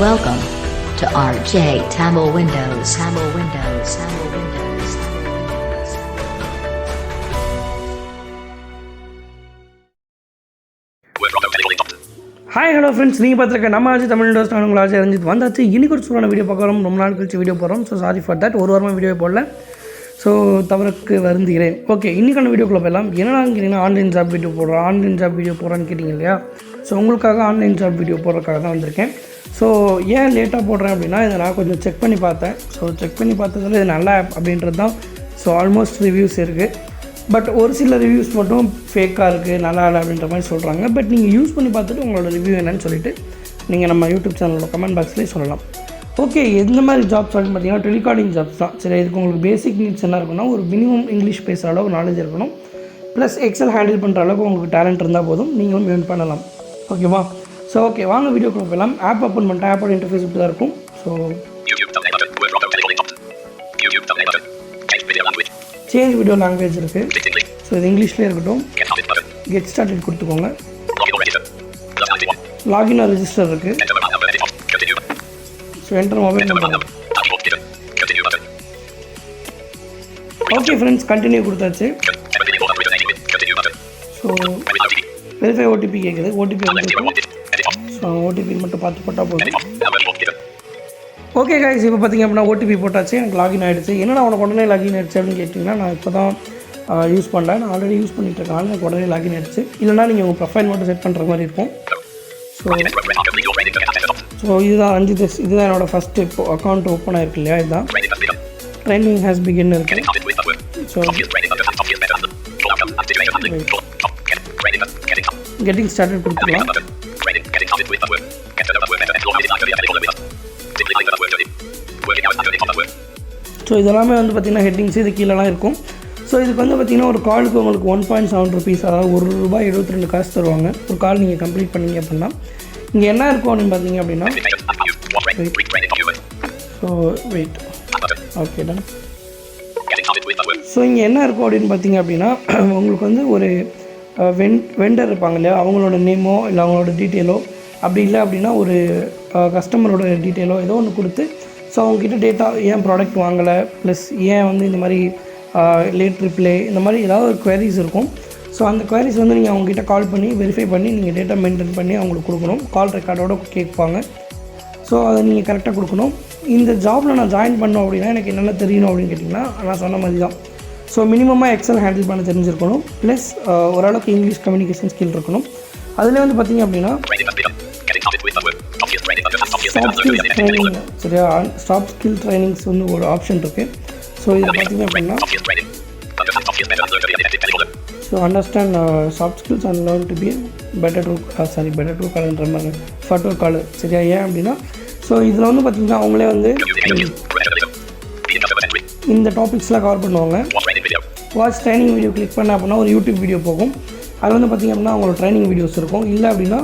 Welcome to RJ Tamil Windows. Tamil Windows. Tamil Windows. Hi hello friends, நீங்கள் பார்த்துருக்க நம்ம ஆச்சு தமிழ் விண்டோஸ் நான் உங்கள் ஆச்சு அறிஞ்சிட்டு வந்தாச்சு. இன்றைக்கி ஒரு சூடான வீடியோ பார்க்குறோம். ரொம்ப நாள் கழிச்சு வீடியோ போடுறோம். ஸோ சாரி ஃபார் தட், ஒரு வாரமாக வீடியோ போடல. ஸோ தவறுக்கு வருந்துகிறேன். ஓகே, இன்றைக்கான வீடியோக்குள்ளே போயிடலாம். என்னென்னு கேட்டிங்கன்னா, ஆன்லைன் ஜாப் வீடியோ போடுறான்னு கேட்டிங்க இல்லையா? ஸோ உங்களுக்காக ஆன்லைன் ஜாப் வீடியோ போடுறதுக்காக தான் வந்திருக்கேன். ஸோ ஏன் லேட்டாக போடுறேன் அப்படின்னா, இதை நான் கொஞ்சம் செக் பண்ணி பார்த்தேன். ஸோ செக் பண்ணி பார்த்ததில் இது நல்ல ஆப் அப்படின்றது தான். ஸோ ஆல்மோஸ்ட் ரிவ்யூஸ் இருக்குது. பட் ஒரு சில ரிவ்யூஸ் மட்டும் ஃபேக்காக இருக்குது, நல்லா இல்லை அப்படின்ற மாதிரி சொல்கிறாங்க. பட் நீங்கள் யூஸ் பண்ணி பார்த்துட்டு உங்களோட ரிவ்யூ என்னன்னு சொல்லிவிட்டு நீங்கள் நம்ம யூடியூப் சேனலோட கமெண்ட் பாக்ஸ்லேயே சொல்லலாம். ஓகே, எந்த மாதிரி ஜாப்ஸ் அப்படின்னு பார்த்தீங்கன்னா, டெலிகாலிங் ஜாப்ஸ் தான். சரி, இதுக்கு உங்களுக்கு பேசிக் நீட்ஸ் என்ன இருக்குன்னா, ஒரு மினிமம் இங்கிலீஷ் பேசுகிற அளவுக்கு நாலேஜ் இருக்கணும். ப்ளஸ் எக்ஸல் ஹேண்டில் பண்ணுற அளவுக்கு உங்களுக்கு டேலண்ட் இருந்தால் போதும், நீங்களும் ஏர்ன் பண்ணலாம். ஓகேவா? ஸோ ஓகே, வாங்க வீடியோக்குள்ள போகலாம். ஆப் ஓப்பன் பண்ணிட்டேன். ஆப்போட இன்டர்ஃபேஸ் இப்படி தான் இருக்கும். ஸோ சேஞ்ச் வீடியோ லாங்குவேஜ் இருக்குது. ஸோ இது இங்கிலீஷ்லேயே இருக்கட்டும். கெட் ஸ்டார்டட் கொடுத்துக்கோங்க. லாகின் ஆர் ரெஜிஸ்டர் இருக்குது. So enter mobile number. Okay friends, continue கொடுத்தாச்சு. ஸோ வெரிஃபை ஓடிபி கேட்குது. ஓடிபி வந்து ஸோ ஓடிபி மட்டும் பார்த்து போட்டால் போதும். ஓகே கைஸ், இப்போ பார்த்திங்க அப்படின்னா ஓடிபி போட்டாச்சு. எனக்கு லாகின் ஆகிடுச்சு. என்னென்னா உனக்கு உடனே லாகின் ஆகிடுச்சு அப்படின்னு கேட்டிங்கன்னா, நான் இப்போ தான் யூஸ் பண்ணேன். நான் ஆல்ரெடி யூஸ் பண்ணிட்டுருக்கேன். எனக்கு உடனே லாகின் ஆகிடுச்சு. இல்லைனா நீங்கள் உங்கள் ப்ரொஃபைல் மட்டும் செட் பண்ணுற மாதிரி இருக்கும். ஸோ இதுதான் 5 டெஸ்ட். இதுதான் என்னோடய ஃபஸ்ட்டு இப்போ அக்கௌண்ட் ஓப்பன் ஆகிருக்கு இல்லையா? இதுதான் ட்ரைனிங் ஹேஸ் பிகின் இருக்குது. ஸோ கெட்டிங் ஸ்டார்டட் கொடுத்துக்கலாம். ஸோ இதெல்லாமே வந்து பார்த்திங்கன்னா ஹெட்டிங்ஸ் இது கீழெலாம் இருக்கும். ஸோ இதுக்கு வந்து பார்த்திங்கன்னா ஒரு காலுக்கு உங்களுக்கு 1.7 rupees, அதாவது ₹1.72 தருவாங்க ஒரு கால் நீங்கள் கம்ப்ளீட் பண்ணிங்க அப்படின்னா. இங்கே என்ன இருக்கும் அப்படின்னு பார்த்தீங்க அப்படின்னா, so wait, okay done. So இங்கே என்ன இருக்கும் அப்படின்னு பார்த்தீங்க அப்படின்னா, உங்களுக்கு வந்து ஒரு வெண்டர் இருப்பாங்க இல்லையா, அவங்களோட நேமோ இல்லை அவங்களோட டீட்டெயிலோ, அப்படி இல்லை அப்படின்னா ஒரு கஸ்டமரோட டீட்டெயிலோ ஏதோ ஒன்று கொடுத்து, ஸோ அவங்கக்கிட்ட டேட்டா ஏன் ப்ராடக்ட் வாங்கலை, ப்ளஸ் ஏன் வந்து இந்த மாதிரி லேட் ரிப்ளே, இந்த மாதிரி ஏதாவது ஒரு குவரிஸ் இருக்கும். ஸோ அந்த குவரிஸ் வந்து நீங்கள் அவங்ககிட்ட கால் பண்ணி வெரிஃபை பண்ணி நீங்கள் டேட்டா மெயின்டைன் பண்ணி அவங்களுக்கு கொடுக்கணும். கால் ரெக்கார்டோடு கேட்பாங்க. ஸோ அதை நீங்கள் கரெக்டாக கொடுக்கணும். இந்த ஜாபில் நான் ஜாயின் பண்ணோம் அப்படின்னா எனக்கு என்னென்ன தெரியணும் அப்படின்னு கேட்டிங்கன்னா, நான் சொன்ன மாதிரி தான். ஸோ மினிமமாக எக்ஸல் ஹேண்டில் பண்ண தெரிஞ்சிருக்கணும். ப்ளஸ் ஓரளவுக்கு இங்கிலீஷ் கம்யூனிகேஷன் ஸ்கில் இருக்கணும். அதில் வந்து பார்த்திங்க அப்படின்னா சாஃப்ட் ஸ்கில் ட்ரைனிங், சரியா, சாஃப்ட் ஸ்கில் ட்ரைனிங்ஸ் வந்து ஒரு ஆப்ஷன் இருக்குது. ஸோ இதில் பார்த்திங்க அப்படின்னா, so understand soft skills and learn to be better to கால்ன்ற மாதிரி ஃபட்வொர்க் கால், சரியா? ஏன் அப்படின்னா, ஸோ இதில் வந்து பார்த்திங்கன்னா அவங்களே வந்து இந்த டாபிக்ஸ்லாம் கவர் பண்ணுவாங்க. வாட்ச் ட்ரைனிங் வீடியோ கிளிக் பண்ண அப்படின்னா ஒரு யூடியூப் வீடியோ போகும். அது வந்து பார்த்திங்க அப்படின்னா அவங்களோட ட்ரைனிங் வீடியோஸ் இருக்கும். இல்லை அப்படின்னா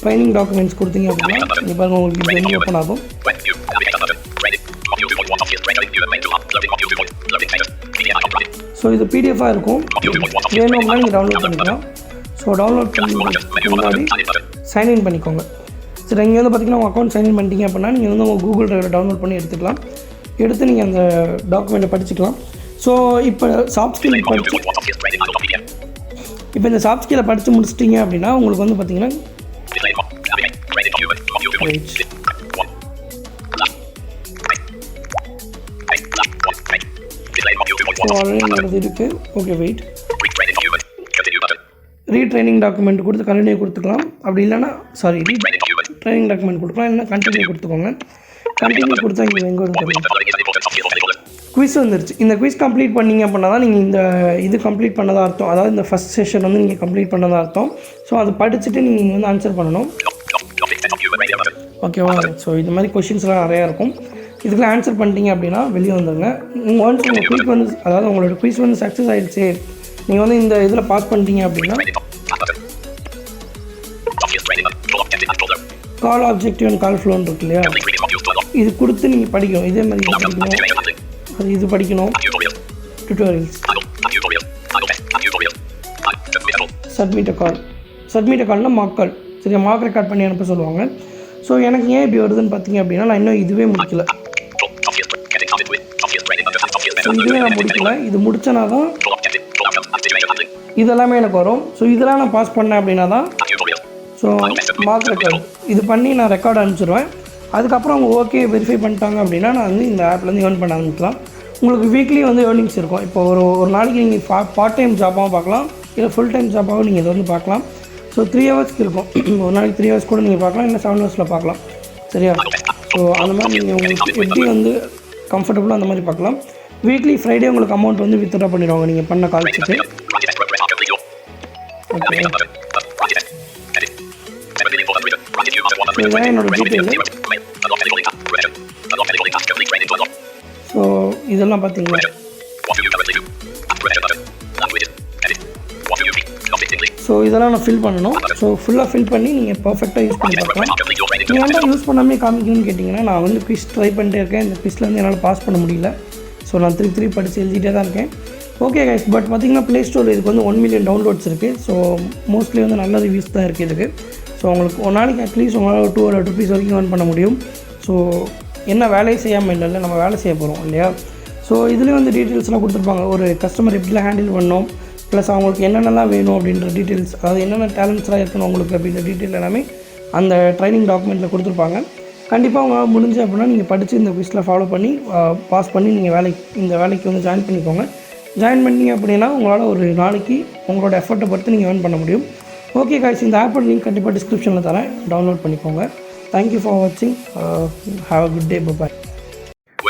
ட்ரைனிங் டாக்குமெண்ட்ஸ் கொடுத்தீங்க அப்படின்னா இப்போ உங்களுக்கு இது வந்து ஓப்பன் ஆகும். ஸோ இது பிடிஎஃபாக இருக்கும். வேணும்னா நீங்கள் டவுன்லோட் பண்ணிக்கலாம். ஸோ டவுன்லோட் பண்ணுறதுக்கு முன்னாடி சைன்இன் பண்ணிக்கோங்க. சரி, இங்கே வந்து பார்த்திங்கன்னா உங்கள் அக்கௌண்ட் சைன்இன் பண்ணிட்டீங்க அப்படின்னா நீங்கள் வந்து உங்கள் கூகுள் ட்ரைவில் டவுன்லோட் பண்ணி எடுத்துக்கலாம். எடுத்து நீங்கள் அந்த டாக்குமெண்ட்டை படிச்சுக்கலாம். ஸோ இப்போ சாஃப்ட் ஸ்கில் இந்த சாஃப்ட் ஸ்கில்லை படித்து முடிச்சிட்டிங்க அப்படின்னா உங்களுக்கு வந்து பார்த்திங்கன்னா ஆல்ரெடி நடந்து இருக்குது. ஓகே வெயிட், ரீட்ரைனிங் டாக்குமெண்ட் கொடுத்து கண்டினியூ கொடுத்துக்கலாம். அப்படி இல்லைன்னா ட்ரைனிங் டாக்குமெண்ட் கொடுக்கலாம், இல்லைன்னா கண்டினியூ கொடுத்துக்கோங்க. கண்டினியூ கொடுத்தா இங்கே எங்கே வந்து குவிஸ் வந்துருச்சு. இந்த குவிஸ் கம்ப்ளீட் பண்ணிங்க அப்படின்னா தான் நீங்கள் இந்த இது கம்ப்ளீட் பண்ணதாக அர்த்தம். அதாவது இந்த ஃபஸ்ட் செஷன் வந்து நீங்கள் கம்ப்ளீட் பண்ணதாக அர்த்தம். ஸோ அதை படிச்சுட்டு நீங்கள் வந்து ஆன்சர் பண்ணணும். ஓகேவா? ஸோ இது மாதிரி கொஷின்ஸ்லாம் நிறையா இருக்கும். இதுக்கெல்லாம் ஆன்சர் பண்ணிட்டீங்க அப்படின்னா வெளியே வந்துடுங்க. ஒன்ஸ் உங்கள் குவிஸ் வந்து, அதாவது உங்களோட குவிஸ் வந்து சக்ஸஸ் ஆகிடுச்சு, நீங்கள் வந்து இந்த இதில் பாஸ் பண்ணிட்டீங்க அப்படின்னா கால் ஆப்ஜெக்டிவ் அண்ட் கால் ஃப்ளோன்னு இருக்கு இல்லையா, இது கொடுத்து நீங்கள் படிக்கணும். இதே மாதிரி இது படிக்கணும். டியூட்டோரியல்ஸ், சப்மிட் கால்னால் மார்க் கால், சரியா, மார்க் ரெக்கார்ட் பண்ணி அனுப்ப சொல்லுவாங்க. ஸோ எனக்கு ஏன் இப்படி வருதுன்னு பார்த்தீங்க அப்படின்னா நான் இன்னும் இதுவே முடிக்கல. ஸோ இதுவே நான் முடிக்கல. இது முடிச்சனா தான் இதெல்லாமே எனக்கு வரும். ஸோ இதெல்லாம் நான் பாஸ் பண்ணேன் அப்படின்னா தான் ஸோ மார்க் ரெக்கார்டு இது பண்ணி நான் ரெக்கார்டு அனுப்பிச்சிடுவேன். அதுக்கப்புறம் அவங்க ஓகே வெரிஃபை பண்ணிட்டாங்க அப்படின்னா நான் வந்து இந்த ஆப்லேருந்து ஏர்ன் பண்ண ஆரம்பிக்கலாம். உங்களுக்கு வீக்லி வந்து ஏர்னிங்ஸ் இருக்கும். இப்போ ஒரு நாளைக்கு நீங்கள் பார்ட் டைம் ஜாப்பாகவும் பார்க்கலாம், இல்லை ஃபுல் டைம் ஜாப்பாகவும் நீங்கள் இதை வந்து பார்க்கலாம். ஸோ 3 ஹவர்ஸ்க்கு இருக்கும். ஒரு நாளைக்கு 3 ஹவர்ஸ் கூட நீங்கள் பார்க்கலாம், இல்லை 7 ஹவர்ஸில் பார்க்கலாம். சரியா? ஸோ அந்த மாதிரி நீங்கள் உங்களுக்கு எப்படி வந்து கம்ஃபர்டபுளாக அந்த மாதிரி பார்க்கலாம். வீக்லி ஃப்ரைடே உங்களுக்கு அமௌண்ட் வந்து வித்ட்ரா பண்ணிடுவாங்க நீங்கள் பண்ண கால்ஸுக்கு. ஓகே, ஸோ இதுதான் என்னோடய டீட்டெயிலு. ஸோ இதெல்லாம் பார்த்தீங்களா, ஸோ இதெல்லாம் நான் ஃபில் பண்ணணும். ஸோ ஃபுல்லாக ஃபில் பண்ணி நீங்கள் பர்ஃபெக்டாக யூஸ் பண்ணி பார்க்கலாம். நீங்கள் என்ன யூஸ் பண்ணாமே காமிக்கணும்னு கேட்டிங்கன்னா, நான் வந்து குவிஸ் ட்ரை பண்ணிட்டே இருக்கேன். இந்த குவிஸில் வந்து என்னால் பாஸ் பண்ண முடியல. ஸோ நான் திருப்பி படித்து எழுதிட்டே தான் இருக்கேன். ஓகே கைஸ், பட் பார்த்திங்கன்னா ப்ளே ஸ்டோரில் இதுக்கு வந்து 1 மில்லியன் டவுன்லோட்ஸ் இருக்குது. ஸோ மோஸ்ட்லி வந்து நல்ல ரிவ்யூஸ் தான் இருக்குது இதுக்கு. ஸோ உங்களுக்கு ஒரு நாளைக்கு அட்லீஸ்ட் உங்களால் 200 rupees வரைக்கும் ஏர்ன் பண்ண முடியும். ஸோ என்ன வேலையை செய்யாமல் இல்லை, நம்ம வேலை செய்ய போகிறோம் இல்லையா? ஸோ இதுலேயும் வந்து டீட்டெயில்ஸ்லாம் கொடுத்துருப்பாங்க. ஒரு கஸ்டமர் எப்படிலாம் ஹேண்டில் பண்ணோம், ப்ளஸ் அவங்களுக்கு என்னென்னலாம் வேணும் அப்படின்ற டீட்டெயில்ஸ், அதாவது என்னென்ன டேலண்ட்ஸ்லாம் இருக்கணும் உங்களுக்கு அப்படின்ற டீட்டெயில் எல்லாமே அந்த ட்ரைனிங் டாக்குமெண்ட்டில் கொடுத்துருப்பாங்க. கண்டிப்பாக உங்களால் முடிஞ்சு அப்படின்னா நீங்கள் படித்து இந்த குவிஸில் ஃபாலோ பண்ணி பாஸ் பண்ணி நீங்கள் இந்த வேலைக்கு வந்து ஜாயின் பண்ணிக்கோங்க. ஜாயின் பண்ணிங்க அப்படின்னா உங்களால் ஒரு நாளைக்கு உங்களோட எஃபர்ட்டை பொறுத்து நீங்கள் ஏர்ன் பண்ண முடியும். ஓகே காய்ஸ், இந்த ஆப்போட லிங்க் கண்டிப்பாக டிஸ்கிரிப்ஷனில் தரேன், டவுன்லோட் பண்ணிக்கோங்க. தேங்க்யூ ஃபார் வாட்சிங். Have a good day. By.